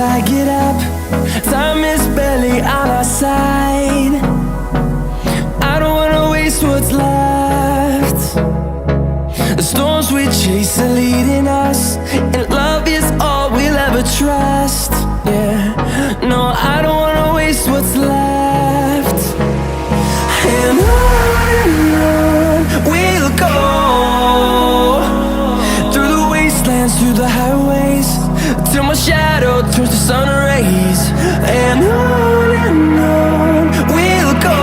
I get up. Time is barely on our side. I don't wanna waste what's left. The storms we chase are leading us, and love is all we'll ever trust. Yeah, no, I don't wanna waste what's left. And on we'll go, through the wastelands, through the highways, till my shadow turns to sun rays. And on we'll go,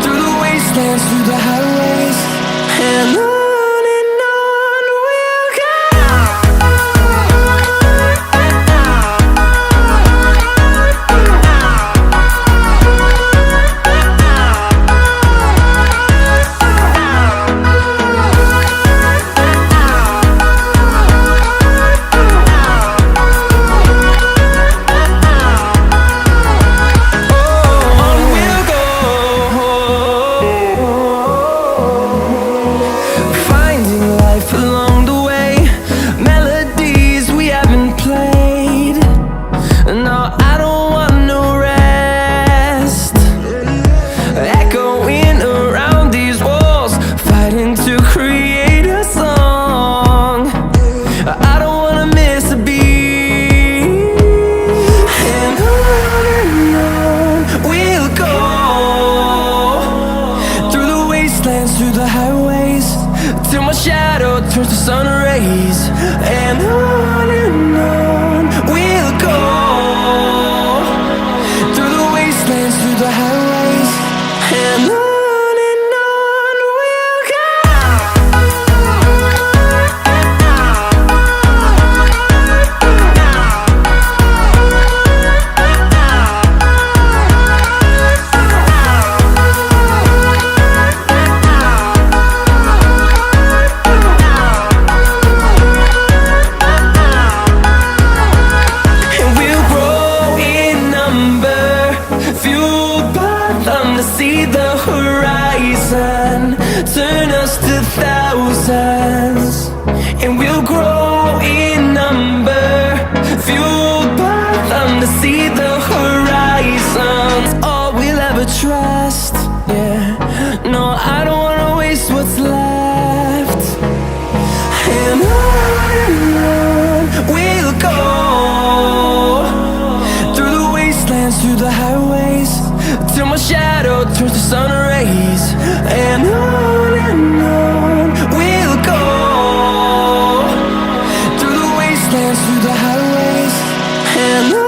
through the wastelands, through the highways, and on. Through the highways, till my shadow turns to sun rays. And on we'll go, through the wastelands, through the highways, and on. See the horizon turn us to thousands, and we'll grow in number, fueled by them to see the horizon. All we'll ever trust. Yeah, no, I don't wanna waste what's left. And on we'll go, through the wastelands, through the highways, till my shadow turns to sun rays. And on we'll go, through the wastelands, through the highways, and on.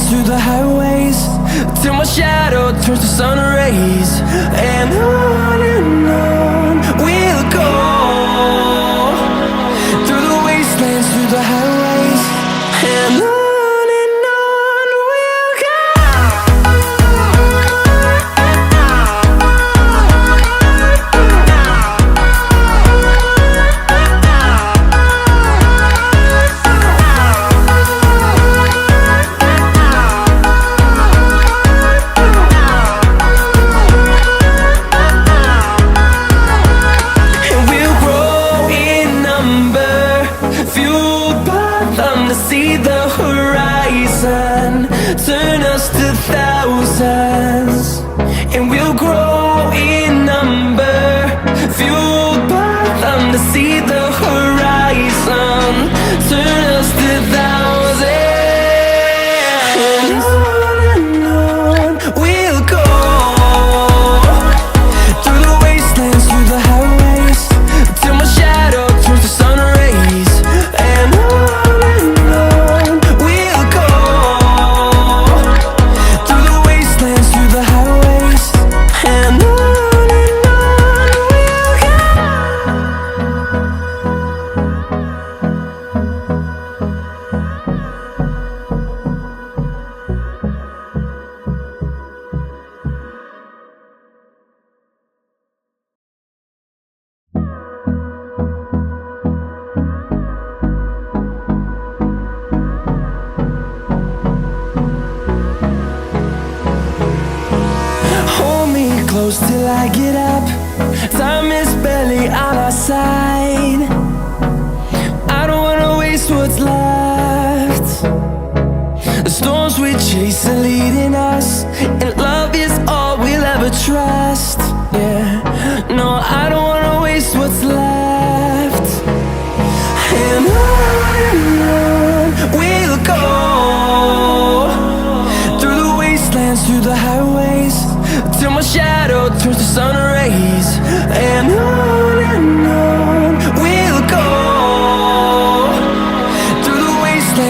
Through the highways, till my shadow turns to sun rays. And on we'll go, through the wastelands, through the highways, and on. shadows till I get up. Time is barely on our side. I don't wanna waste what's left. The storms we chase are leading us, and love is all we'll ever trust. Yeah, no, I don't wanna waste what's left. And on we'll go, through the wastelands, through the highways, till my shadow turns to sun